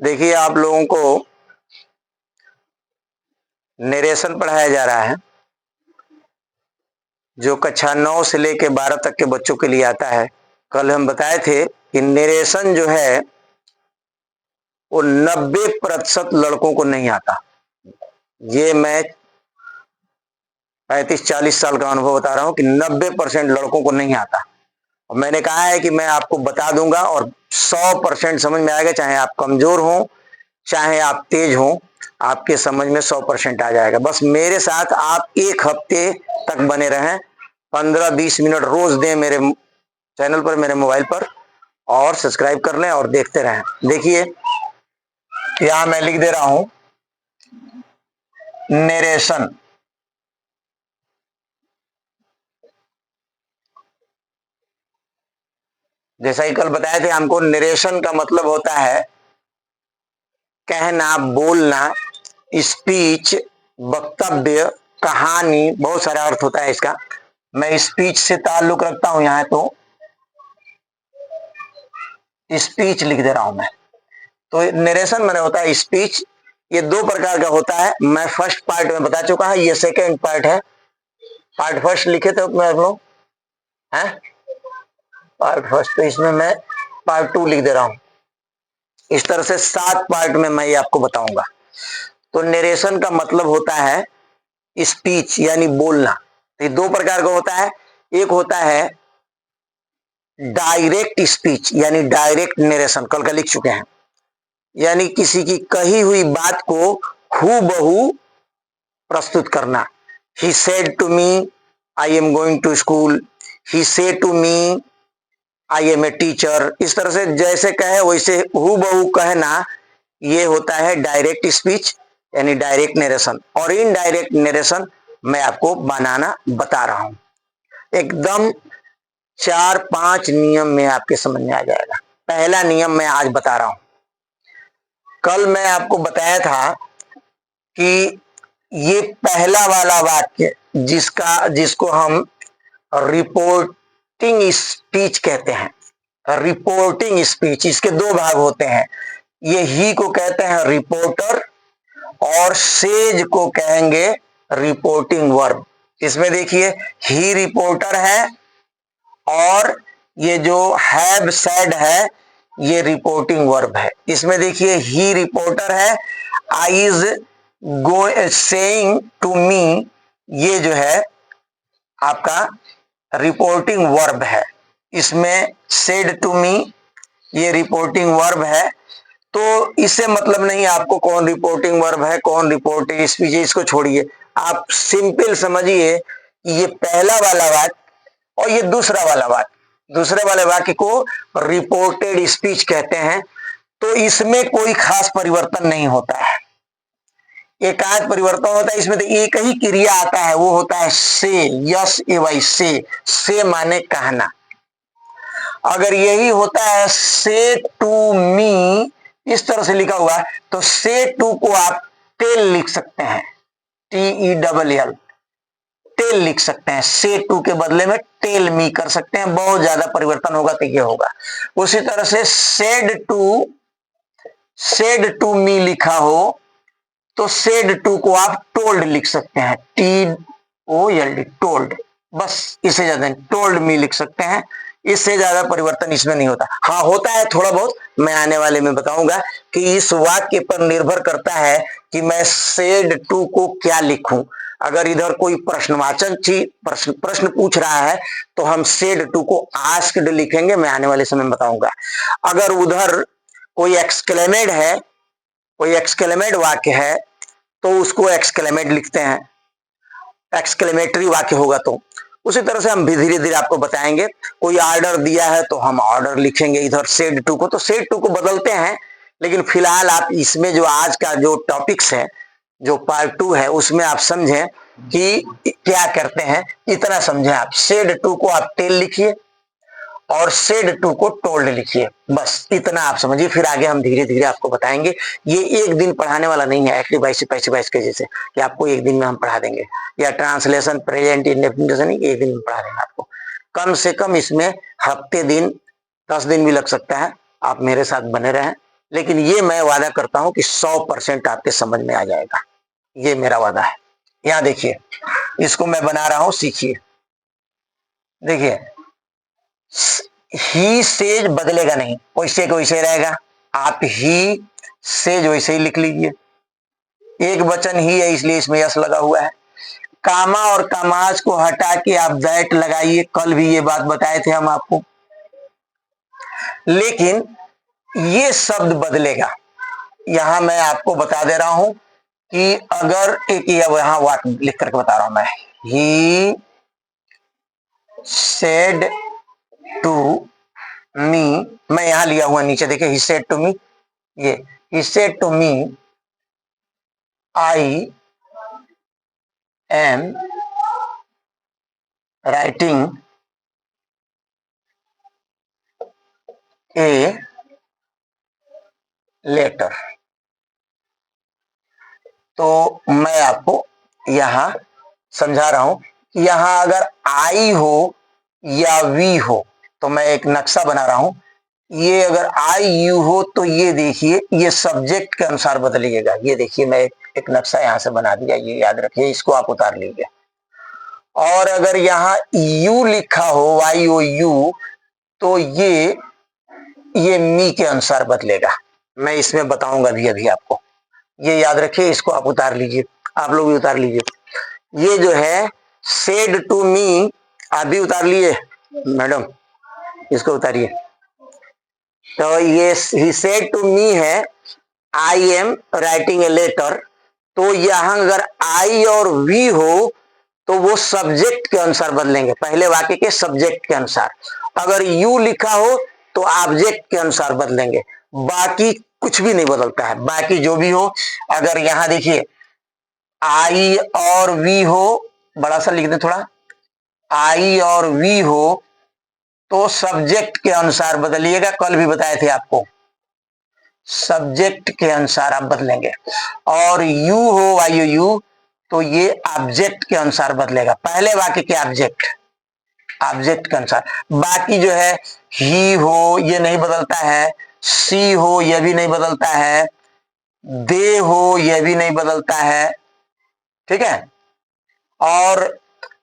देखिए, आप लोगों को नरेशन पढ़ाया जा रहा है जो कक्षा 9 से लेकर 12 तक के बच्चों के लिए आता है। कल हम बताए थे कि नरेशन जो है वो 90% लड़कों को नहीं आता। ये मैं 35-40 साल का अनुभव बता रहा हूं कि 90% लड़कों को नहीं आता। और मैंने कहा है कि मैं आपको बता दूंगा और 100% समझ में आएगा, चाहे आप कमजोर हो चाहे आप तेज हो, आपके समझ में 100% आ जाएगा। बस मेरे साथ आप एक हफ्ते तक बने रहें, 15-20 मिनट रोज दें मेरे चैनल पर, मेरे मोबाइल पर, और सब्सक्राइब कर लें और देखते रहें। देखिए, यहां मैं लिख दे रहा हूं नरेशन। जैसा कि कल बताए थे, हमको नरेशन का मतलब होता है कहना, बोलना, स्पीच, वक्तव्य, कहानी, बहुत सारा अर्थ होता है इसका। मैं स्पीच से ताल्लुक रखता हूं, यहां तो स्पीच लिख दे रहा हूं मैं। तो नरेशन मैंने होता है स्पीच। ये दो प्रकार का होता है, मैं फर्स्ट पार्ट में बता चुका है, ये सेकेंड पार्ट है। पार्ट फर्स्ट लिखे थे अपने आप लोग हैं, पार्ट फर्स्ट, तो इसमें मैं पार्ट 2 लिख दे रहा हूं। इस तरह से 7 पार्ट में मैं ये आपको बताऊंगा। तो नरेशन का मतलब होता है स्पीच यानी बोलना। ये दो प्रकार का होता है। एक होता है डायरेक्ट स्पीच यानी डायरेक्ट नरेशन, कल का लिख चुके हैं, यानी किसी की कही हुई बात को हूबहू प्रस्तुत करना। He said to me I am going to school, he said to me I am a teacher. इस तरह से जैसे कहे वैसे हूबहू कहना, ये होता है डायरेक्ट स्पीच यानी डायरेक्ट नरेशन। और इनडायरेक्ट नरेशन मैं आपको बनाना बता रहा हूं, एकदम 4-5 नियम में आपके समझ में आ जाएगा। पहला नियम मैं आज बता रहा हूं। कल मैं आपको बताया था कि ये पहला वाला वाक्य जिसको हम रिपोर्टिंग स्पीच कहते हैं, रिपोर्टिंग स्पीच, इसके दो भाग होते हैं। ये ही को कहते हैं रिपोर्टर और सेज को कहेंगे रिपोर्टिंग वर्ब। इसमें देखिए, ही रिपोर्टर है और ये जो हैव सेड है ये रिपोर्टिंग वर्ब है। इसमें देखिए, ही रिपोर्टर है, I is go saying to me, ये जो है आपका रिपोर्टिंग वर्ब है। इसमें सेड टू मी ये रिपोर्टिंग वर्ब है। तो इससे मतलब नहीं आपको कौन रिपोर्टिंग वर्ब है कौन रिपोर्टिंग स्पीच है, इसको छोड़िए। आप सिंपल समझिए कि ये पहला वाला वाक्य और ये दूसरा वाला वाक्य, दूसरे वाले वाक्य को रिपोर्टेड स्पीच कहते हैं। तो इसमें कोई खास परिवर्तन नहीं होता है, एक आध परिवर्तन होता है इसमें। तो एक ही क्रिया आता है, वो होता है से, यस ए वाई से माने कहना। अगर यही होता है से टू मी, इस तरह से लिखा हुआ, तो से टू को आप टेल लिख सकते हैं, TELL, टेल लिख सकते हैं। से टू के बदले में टेल मी कर सकते हैं, बहुत ज्यादा परिवर्तन होगा तो ये होगा। उसी तरह से सेड टू मी लिखा हो तो सेड टू को आप टोल्ड लिख सकते हैं, TOLD, टोल्ड, बस इससे ज्यादा टोल्ड मी लिख सकते हैं। इससे ज्यादा परिवर्तन इसमें नहीं होता। हाँ होता है थोड़ा बहुत, मैं आने वाले में बताऊंगा कि इस वाक्य पर निर्भर करता है कि मैं सेड टू को क्या लिखूं। अगर इधर कोई प्रश्नवाचक चीज प्रश्न पूछ रहा है तो हम सेड टू को आस्क्ड लिखेंगे, मैं आने वाले समय में बताऊंगा। अगर उधर कोई एक्सक्लेमेड है, कोई एक्सक्लेमेड वाक्य है तो उसको एक्सक्लेमेड लिखते हैं, एक्सक्लेमेटरी वाक्य होगा तो। उसी तरह से हम भी धीरे धीरे आपको बताएंगे। कोई ऑर्डर दिया है तो हम ऑर्डर लिखेंगे इधर सेड टू को, तो सेड टू को बदलते हैं। लेकिन फिलहाल आप इसमें जो आज का जो टॉपिक्स है, जो पार्ट 2 है, उसमें आप समझें कि क्या करते हैं, इतना समझें आप। सेड टू को आप टेल लिखिए और सेड टू को टोल्ड लिखिए, बस इतना आप समझिए। फिर आगे हम धीरे धीरे आपको बताएंगे। ये एक दिन पढ़ाने वाला नहीं है एक्टिव वॉइस से पैसिव वॉइस के जैसे कि आपको एक दिन में हम पढ़ा देंगे, या ट्रांसलेशन प्रेजेंट इंडेफिनिट नहीं एक दिन में पढ़ा देंगे आपको। कम से कम इसमें हफ्ते दिन 10 दिन भी लग सकता है। आप मेरे साथ बने रहें, लेकिन ये मैं वादा करता हूं कि 100% आपके समझ में आ जाएगा, ये मेरा वादा है। यहां देखिए, इसको मैं बना रहा हूं, सीखिए। देखिए, ही सेज बदलेगा नहीं, वैसे को वैसे रहेगा। आप ही सेज वैसे ही लिख लीजिए, एक वचन ही है इसलिए इसमें यस लगा हुआ है। कामा और कामाज को हटा के आप दैट लगाइए, कल भी ये बात बताए थे हम आपको। लेकिन ये शब्द बदलेगा, यहां मैं आपको बता दे रहा हूं कि अगर एक यहां वाट लिख करके बता रहा हूं मैं, ही सेड टू मी, मैं यहां लिया हुआ नीचे देखिए, ही सेड टू मी, ये he said to me I am writing a letter. तो मैं आपको यहां समझा रहा हूं कि यहां अगर आई हो या वी हो, तो मैं एक नक्शा बना रहा हूं। ये अगर आई यू हो तो ये देखिए, ये सब्जेक्ट के अनुसार बदलिएगा। ये देखिए, मैं एक नक्शा यहां से बना दिया, ये याद रखिए, इसको आप उतार लीजिए। और अगर यहां यू लिखा हो, वाई ओ यू, तो ये मी के अनुसार बदलेगा। मैं इसमें बताऊंगा भी अभी आपको, ये याद रखिए, इसको आप उतार लीजिए, आप लोग भी उतार लीजिए। ये जो है सेड टू मी, आप भी उतार लिए मैडम, इसको उतारिए। तो ये ही सेड टू मी है, I am writing a letter. तो यहां अगर आई और वी हो तो वो सब्जेक्ट के अनुसार बदलेंगे, पहले वाक्य के सब्जेक्ट के अनुसार। अगर यू लिखा हो तो ऑब्जेक्ट के अनुसार बदलेंगे, बाकी कुछ भी नहीं बदलता है। बाकी जो भी हो, अगर यहां देखिए आई और वी हो, बड़ा सा लिख दे थोड़ा, आई और वी हो तो सब्जेक्ट के अनुसार बदलिएगा, कल भी बताए थे आपको, सब्जेक्ट के अनुसार आप बदलेंगे। और यू हो, वाई यू, तो ये ऑब्जेक्ट के अनुसार बदलेगा, पहले वाक्य के ऑब्जेक्ट, ऑब्जेक्ट के अनुसार। बाकी जो है ही हो, ये नहीं बदलता है, सी हो, यह भी नहीं बदलता है, दे हो, यह भी नहीं बदलता है, ठीक है। और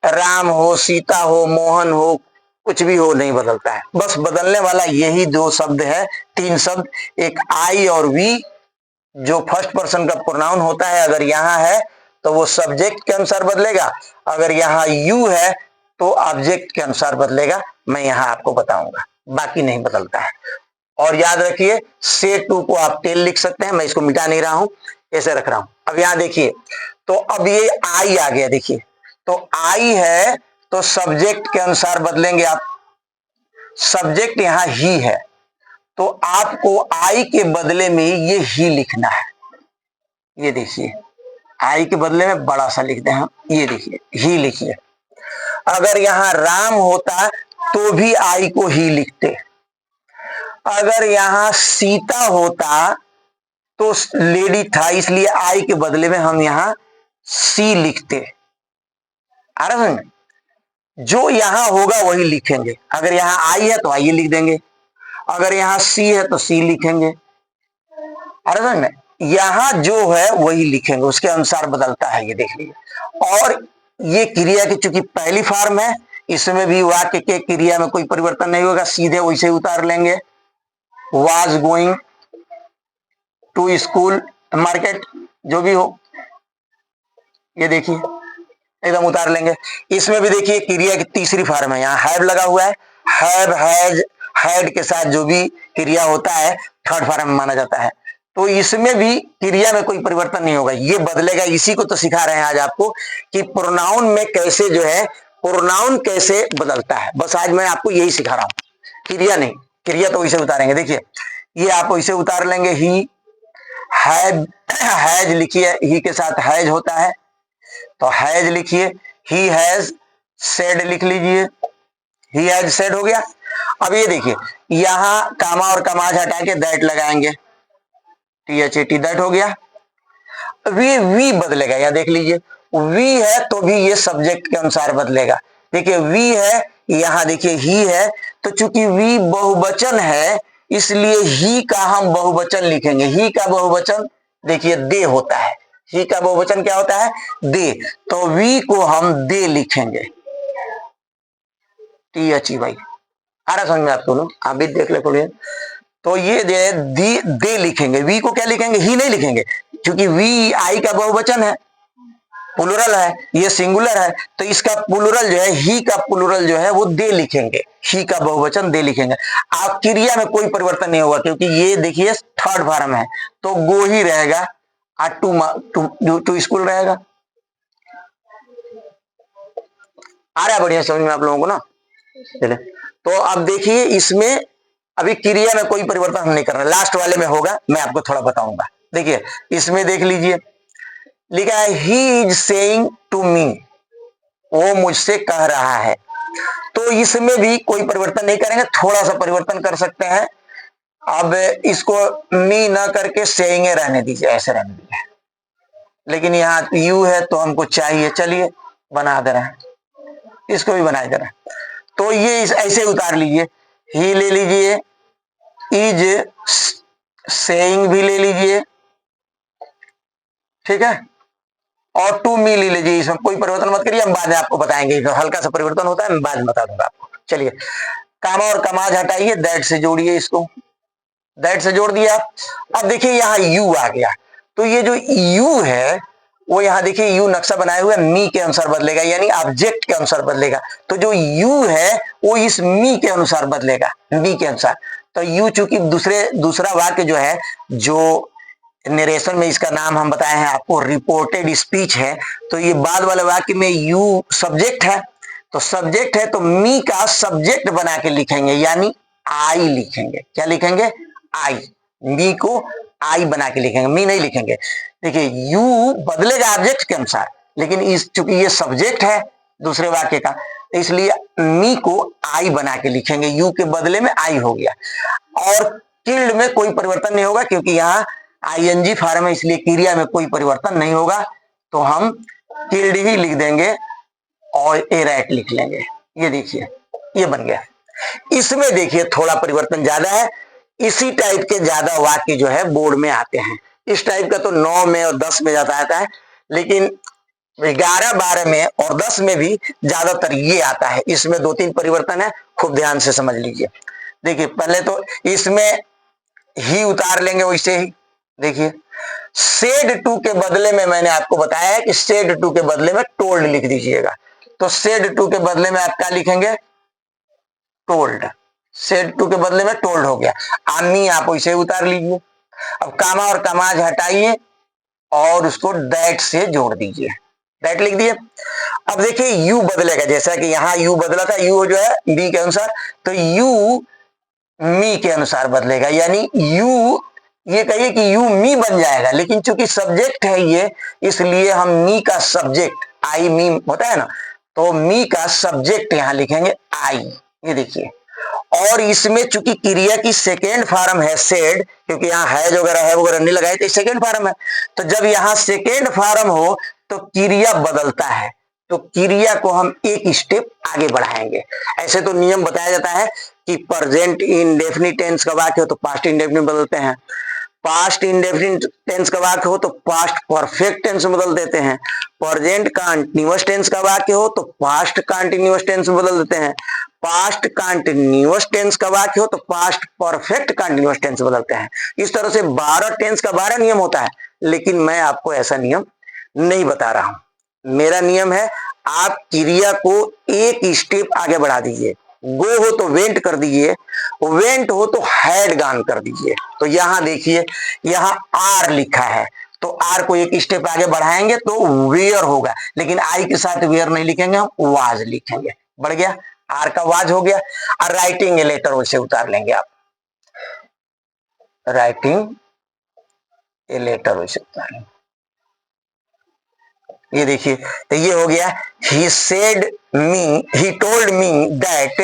राम हो, सीता हो, मोहन हो, कुछ भी हो, नहीं बदलता है। बस बदलने वाला यही दो शब्द है, तीन शब्द, एक आई और वी, जो फर्स्ट पर्सन का प्रोनाउन होता है, अगर यहां है तो वो सब्जेक्ट के अनुसार बदलेगा, अगर यहां यू है तो ऑब्जेक्ट के अनुसार बदलेगा। मैं यहां आपको बताऊंगा, बाकी नहीं बदलता है। और याद रखिए, से टू को आप टेल लिख सकते हैं, मैं इसको मिटा नहीं रहा हूं, ऐसे रख रहा हूं। अब यहां देखिए, तो अब ये आई आ गया, देखिए, तो आई है तो सब्जेक्ट के अनुसार बदलेंगे आप, सब्जेक्ट यहां ही है, तो आपको आई के बदले में ये ही लिखना है। ये देखिए, आई के बदले में बड़ा सा लिख दें हम, ये देखिए ही लिखिए। अगर यहां राम होता तो भी आई को ही लिखते, अगर यहां सीता होता तो लेडी था, इसलिए आई के बदले में हम यहां सी लिखते। आ रहा है, जो यहां होगा वही लिखेंगे। अगर यहां आई है तो आई लिख देंगे, अगर यहां सी है तो सी लिखेंगे। आ रहा है, यहां जो है वही लिखेंगे, उसके अनुसार बदलता है, ये देख लीजिए। और ये क्रिया की चूंकि पहली फॉर्म है, इसमें भी वाक्य के क्रिया में कोई परिवर्तन नहीं होगा, सीधे वैसे ही उतार लेंगे। Was going to school, market, जो भी हो, ये देखिए एकदम उतार लेंगे। इसमें भी देखिए क्रिया की तीसरी फॉर्म है, यहाँ हैव लगा हुआ है, हैव, हैज, हैड के साथ जो भी क्रिया होता है थर्ड फॉर्म में माना जाता है। तो इसमें भी क्रिया में कोई परिवर्तन नहीं होगा, ये बदलेगा। इसी को तो सिखा रहे हैं आज आपको कि प्रोनाउन में कैसे जो है, प्रोनाउन कैसे बदलता है, बस आज मैं आपको यही सिखा रहा हूं, क्रिया नहीं। क्रिया तो वैसे उतारेंगे, देखिए ये आप वैसे उतार लेंगे, ही, हैज लिखिए, ही के साथ हैज होता है तो हैज लिखिए, ही हैज सेड लिख लीजिए, ही हैज सेड हो गया। अब ये देखिए, यहां कामा और कमाज हटा के दैट लगाएंगे, THAT, दैट हो गया। वी बदलेगा, यहां देख लीजिए, वी है तो भी ये सब्जेक्ट के अनुसार बदलेगा। देखिए वी है, यहां देखिए ही है, तो चूंकि वी बहुवचन है इसलिए ही का हम बहुवचन लिखेंगे। ही का बहुवचन देखिए दे होता है। ही का बहुवचन क्या होता है? दे। तो वी को हम दे लिखेंगे। THEY आ रहा समझ में आपको? लोग आप भी देख ले थोड़ी। तो ये दे लिखेंगे। वी को क्या लिखेंगे? ही नहीं लिखेंगे, क्योंकि वी आई का बहुवचन है, प्लुरल है, ये सिंगुलर है। तो इसका प्लुरल जो है, ही का प्लुरल जो है वो दे लिखेंगे। ही का बहुवचन दे लिखेंगे। आप क्रिया में कोई परिवर्तन नहीं होगा, क्योंकि ये देखिए थर्ड फॉर्म है, तो गो ही रहेगा और टू स्कूल रहेगा। आ रहा है बढ़िया समझ में आप लोगों को ना? चले, तो अब देखिए इसमें अभी क्रिया में कोई परिवर्तन हम नहीं कर रहे, लास्ट वाले में होगा, मैं आपको थोड़ा बताऊंगा। देखिए इसमें देख लीजिए, लिखा है he is saying to me, वो मुझसे कह रहा है। तो इसमें भी कोई परिवर्तन नहीं करेंगे, थोड़ा सा परिवर्तन कर सकते हैं। अब इसको मी ना करके सेइंग रहने दीजिए, ऐसे रहने दीजिए। लेकिन यहाँ यू है तो हमको चाहिए, चलिए बना दे रहे हैं, इसको भी बना दे रहे हैं। तो ये ऐसे उतार लीजिए, ही ले लीजिए, इज सेइंग भी ले लीजिए, ठीक है, और टू मी ले लीजिए। इसमें कोई परिवर्तन मत करिए, हम बाद में आपको बताएंगे, तो हल्का सा परिवर्तन होता है, मैं बाद में बता दूंगा आपको। चलिए, कामा और कमाज हटाइए, दैट से जोड़िए, इसको दैट से जोड़ दिया। अब देखिए यहाँ यू आ गया, तो ये जो यू है वो यहाँ देखिए यू नक्शा बनाए हुए मी के अनुसार बदलेगा, यानी ऑब्जेक्ट के अनुसार बदलेगा। तो जो यू है वो इस मी के अनुसार बदलेगा, मी के अनुसार। तो यू चूंकि दूसरा वाक्य जो है, जो नरेशन में इसका नाम हम बताए हैं आपको, रिपोर्टेड स्पीच है, तो ये बाद वाले वाक्य में यू सब्जेक्ट है। तो सब्जेक्ट है तो मी का सब्जेक्ट बना के लिखेंगे, यानी आई लिखेंगे। क्या लिखेंगे? आई। मी को आई बना के लिखेंगे, मी नहीं लिखेंगे। देखिए यू बदलेगा ऑब्जेक्ट के अनुसार, लेकिन इस चूंकि ये सब्जेक्ट है दूसरे वाक्य का, इसलिए मी को आई बना के लिखेंगे, यू के बदले में आई हो गया। और किल्ड में कोई परिवर्तन नहीं होगा, क्योंकि यहाँ आईएनजी फॉर्म है, इसलिए क्रिया में कोई परिवर्तन नहीं होगा, तो हम किल्ड ही लिख देंगे और ए राइट लिख लेंगे। ये देखिए ये बन गया। इसमें देखिए थोड़ा परिवर्तन ज्यादा है, इसी टाइप के ज्यादा वाक्य जो है बोर्ड में आते हैं। इस टाइप का तो 9 में और 10 में ज्यादा आता है, लेकिन 11, 12 में और 10 में भी ज्यादातर ये आता है। इसमें 2-3 परिवर्तन है, खूब ध्यान से समझ लीजिए। देखिए पहले तो इसमें ही उतार लेंगे वैसे ही। देखिए सेड टू के बदले में मैंने आपको बताया है कि सेड टू के बदले में टोल्ड लिख दीजिएगा। तो सेड टू के बदले में आप क्या लिखेंगे? टोल्ड। सेड टू के बदले में टोल्ड हो गया। आमी आप वैसे उतार लीजिए। अब कामा और कमाज हटाइए और उसको दैट से जोड़ दीजिए, दैट लिख दिए। अब देखिए यू बदलेगा, जैसा कि यहाँ यू बदला था, यू जो है बी के अनुसार, तो यू मी के अनुसार बदलेगा, यानी यू, ये कहिए कि यू मी बन जाएगा, लेकिन चूंकि सब्जेक्ट है ये, इसलिए हम मी का सब्जेक्ट, आई मी होता है ना, तो मी का सब्जेक्ट यहां लिखेंगे आई। ये देखिए, और इसमें चूंकि क्रिया की सेकेंड फॉर्म है सेड, क्योंकि यहाँ है जो वगैरह है वगैरह नहीं लगाए, तो सेकेंड फॉर्म है। तो जब यहाँ सेकेंड फॉर्म हो तो क्रिया बदलता है, तो क्रिया को हम एक स्टेप आगे बढ़ाएंगे। ऐसे तो नियम बताया जाता है कि प्रेजेंट इंडेफिनिट टेंस का वाक्य हो तो पास्ट इंडेफिनिट बदलते हैं, पास्ट इंडेफिनिट टेंस का वाक्य हो तो पास्ट परफेक्ट टेंस में बदल देते हैं, प्रेजेंट कंटीन्यूअस टेंस का वाक्य हो तो पास्ट कंटीन्यूअस टेंस में बदल देते हैं, पास्ट कंटीन्यूअस टेंस का वाक्य हो तो पास्ट परफेक्ट कंटीन्यूअस टेंस बदलते हैं। इस तरह से 12 टेंस का 12 नियम होता है, लेकिन मैं आपको ऐसा नियम नहीं बता रहा हूं। मेरा नियम है आप क्रिया को एक स्टेप आगे बढ़ा दीजिए। गो हो तो वेंट कर दीजिए, वेंट हो तो हैड गॉन कर दीजिए। तो यहां देखिए, यहां आर लिखा है, तो आर को एक स्टेप आगे बढ़ाएंगे तो वेयर होगा, लेकिन आई के साथ वेयर नहीं लिखेंगे, हम वाज लिखेंगे। बढ़ गया, आर का वाज हो गया। और राइटिंग ए लेटर वैसे उतार लेंगे आप, राइटिंग ए लेटर वैसे उतार लेंगे। ये देखिए, तो ये हो गया, he said me, he told me that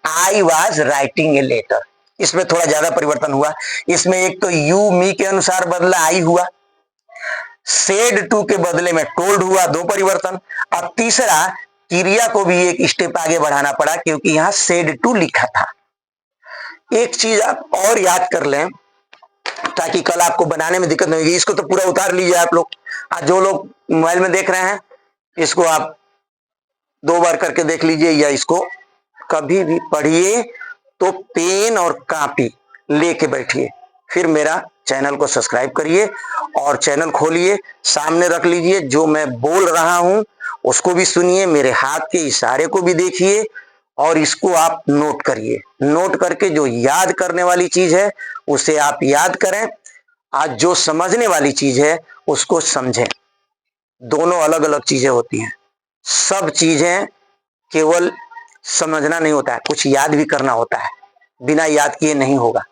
I was writing a letter. इसमें थोड़ा ज्यादा परिवर्तन हुआ। इसमें एक तो यू मी के अनुसार बदला आई हुआ, सेड टू के बदले में टोल्ड हुआ, 2 परिवर्तन। और तीसरा क्रिया को भी एक स्टेप आगे बढ़ाना पड़ा, क्योंकि यहां सेड टू लिखा था। एक चीज आप और याद कर लें ताकि कल आपको बनाने में दिक्कत नहीं होगी। इसको तो पूरा उतार लीजिए आप लोग। आज जो लोग मोबाइल में देख रहे हैं इसको आप 2 बार करके देख लीजिए, या इसको कभी भी पढ़िए तो पेन और कॉपी लेके बैठिए, फिर मेरा चैनल को सब्सक्राइब करिए और चैनल खोलिए, सामने रख लीजिए, जो मैं बोल रहा हूं उसको भी सुनिए, मेरे हाथ के इशारे को भी देखिए और इसको आप नोट करिए। नोट करके जो याद करने वाली चीज है उसे आप याद करें, आज जो समझने वाली चीज है उसको समझें। दोनों अलग अलग चीजें होती हैं। सब चीजें केवल समझना नहीं होता है, कुछ याद भी करना होता है, बिना याद किए नहीं होगा।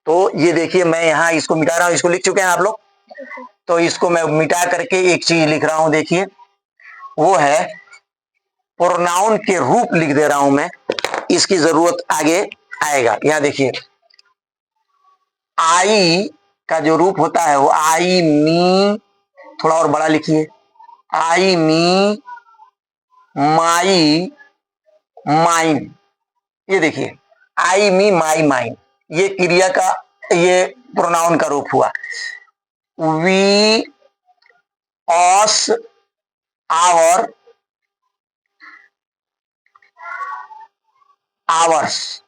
तो ये देखिए मैं यहाँ इसको मिटा रहा हूं, इसको लिख चुके हैं आप लोग, तो इसको मैं मिटा करके एक चीज लिख रहा हूं, देखिए वो है प्रोनाउन के रूप लिख दे रहा हूं मैं, इसकी जरूरत आगे आएगा। यहां देखिए आई का जो रूप होता है वो आई मी, थोड़ा और बड़ा लिखिए, आई मी, माई, माइन। ये देखिए आई मी माई माइन, ये क्रिया का, ये प्रोनाउन का रूप हुआ। We, us, our, ours.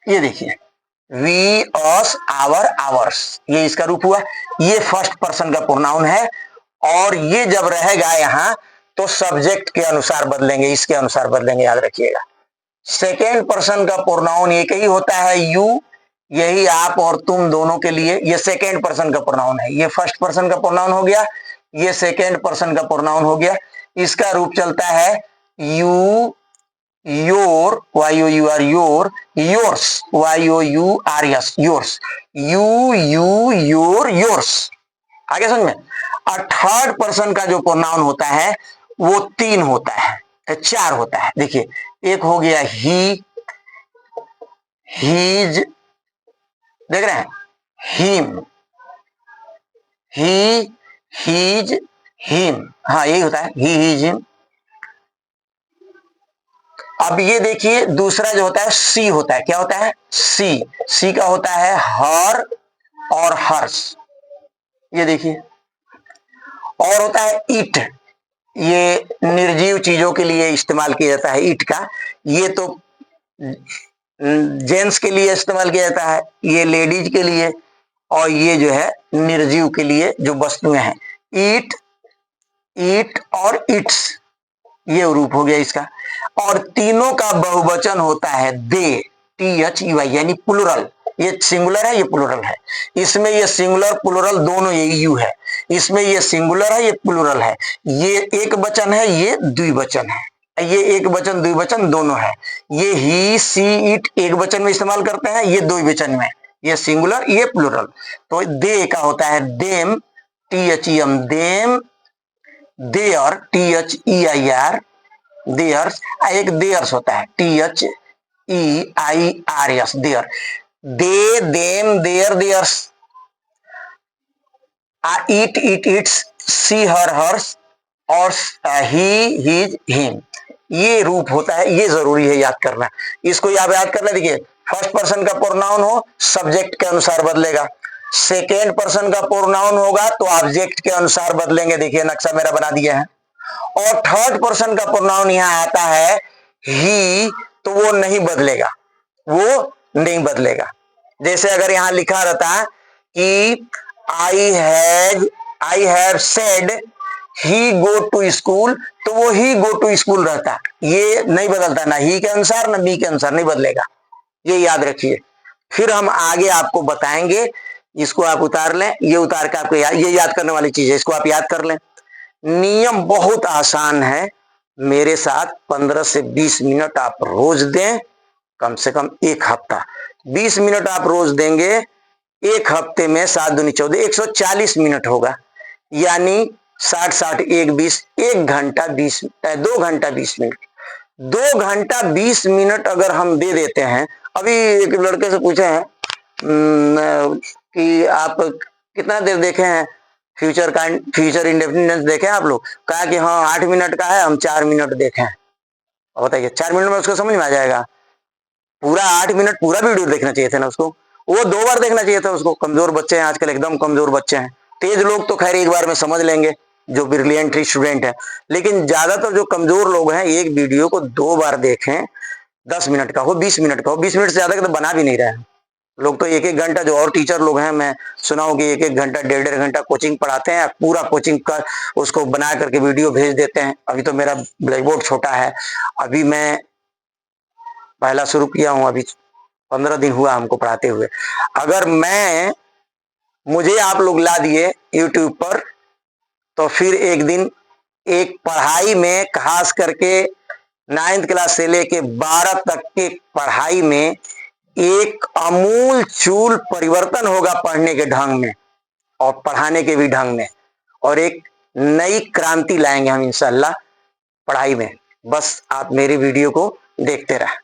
ये देखिए वी, अस, आवर, आवर्स, ये इसका रूप हुआ। ये फर्स्ट पर्सन का प्रोनाउन है और ये जब रहेगा यहां तो सब्जेक्ट के अनुसार बदलेंगे, इसके अनुसार बदलेंगे, याद रखिएगा। सेकेंड पर्सन का प्रोनाउन एक ही होता है यू, यही आप और तुम दोनों के लिए, ये सेकेंड पर्सन का प्रोनाउन है। ये फर्स्ट पर्सन का प्रोनाउन हो गया, ये सेकेंड पर्सन का प्रोनाउन हो गया। इसका रूप चलता है you, your, Y O U R, your, yours, Y O U R S, yours, you, your, yours. आगे समझ में। और थर्ड पर्सन का जो प्रोनाउन होता है वो 3 होता है, 4 होता है। देखिए एक हो गया ही, हीज, देख रहे हैं, हिम, ही, हीज, हिम, हाँ यही होता है, ही, हीज, हिम। अब ये देखिए दूसरा जो होता है सी होता है, क्या होता है, सी, सी का होता है हर और हर्ष, ये देखिए। और होता है इट, ये निर्जीव चीजों के लिए इस्तेमाल किया जाता है इट का, ये तो जेंट्स के लिए इस्तेमाल किया जाता है, ये लेडीज के लिए, और ये जो है निर्जीव के लिए जो वस्तुएं हैं, ईट, ईट और इट्स, ये रूप हो गया इसका। और तीनों का बहुवचन होता है दे, टी एच ई वाई, यानी प्लुरल। ये सिंगुलर है, ये प्लुरल है, इसमें ये सिंगुलर प्लुरल दोनों ये यू है, इसमें ये सिंगुलर है, ये प्लुरल है, ये एक वचन है, ये द्विवचन है, ये एक वचन द्विवचन दोनों है। ये ही, सी, इट एक वचन में इस्तेमाल करते हैं, ये द्विवचन में, ये सिंगुलर, ये प्लुरल। तो दे का होता है them, T H E M, them, their, T H E I R, theirs. एक देयर्स होता है, T H E I R S, their, they, them, their, theirs. It, it, its, she, her, hers, और he, his, him, ये रूप होता है। ये जरूरी है याद करना, इसको याद करना। देखिए फर्स्ट पर्सन का प्रोनाउन हो सब्जेक्ट के अनुसार बदलेगा, सेकेंड पर्सन का प्रोनाउन होगा तो ऑब्जेक्ट के अनुसार बदलेंगे, देखिए नक्शा मेरा बना दिया है। और थर्ड पर्सन का प्रोनाउन यहां आता है ही, तो वो नहीं बदलेगा, वो नहीं बदलेगा। जैसे अगर यहां लिखा रहता कि I have said he go to school, तो वो ही गो टू स्कूल रहता, ये नहीं बदलता, ना ही के अनुसार ना बी के अनुसार, नहीं बदलेगा, ये याद रखिए। फिर हम आगे आपको बताएंगे, इसको आप उतार लें, ये उतार के आपको ये याद करने वाली चीज है, इसको आप याद कर लें। नियम बहुत आसान है, मेरे साथ 15 से 20 मिनट आप रोज दें, कम से कम एक हफ्ता, 20 मिनट आप रोज देंगे, एक हफ्ते में 7 दूनी 14, 140 मिनट होगा, यानी 60 60 1 20, 1 घंटा 20, 2 घंटा 20 मिनट, 2 घंटा 20 मिनट अगर हम दे देते हैं। अभी एक लड़के से पूछे हैं कि आप कितना देर देखे हैं फ्यूचर इंडिपेंडेंस देखे हैं आप लोग, कहा कि हाँ 8 मिनट का है, हम 4 मिनट देखे हैं। बताइए 4 मिनट में उसको समझ में आ जाएगा? पूरा 8 मिनट पूरा वीडियो देखना चाहिए था ना उसको, वो 2 बार देखना चाहिए था उसको। कमजोर बच्चे हैं आजकल, एकदम कमजोर बच्चे हैं। तेज लोग तो खैर एक बार में समझ लेंगे, जो ब्रिलियंट स्टूडेंट है, लेकिन ज्यादातर जो कमजोर लोग हैं एक वीडियो को 2 बार देखें। 10 मिनट का हो, 20 मिनट का हो, 20 मिनट से ज्यादा का तो बना भी नहीं रहे हैं लोग। तो 1-1 घंटा, जो और टीचर लोग हैं मैं सुना हूं कि 1-1 घंटा 1.5-1.5 घंटा कोचिंग पढ़ाते हैं, पूरा कोचिंग का उसको बना करके वीडियो भेज देते हैं। अभी तो मेरा ब्लैक बोर्ड छोटा है, अभी मैं पहला शुरू किया हूं, अभी 15 दिन हुआ हमको पढ़ाते हुए। अगर मुझे आप लोग ला दिए यूट्यूब पर, तो फिर एक दिन एक पढ़ाई में, खास करके 9th क्लास से लेके 12 तक के पढ़ाई में एक आमूल चूल परिवर्तन होगा पढ़ने के ढंग में और पढ़ाने के भी ढंग में, और एक नई क्रांति लाएंगे हम इंशाल्लाह पढ़ाई में। बस आप मेरी वीडियो को देखते रहें।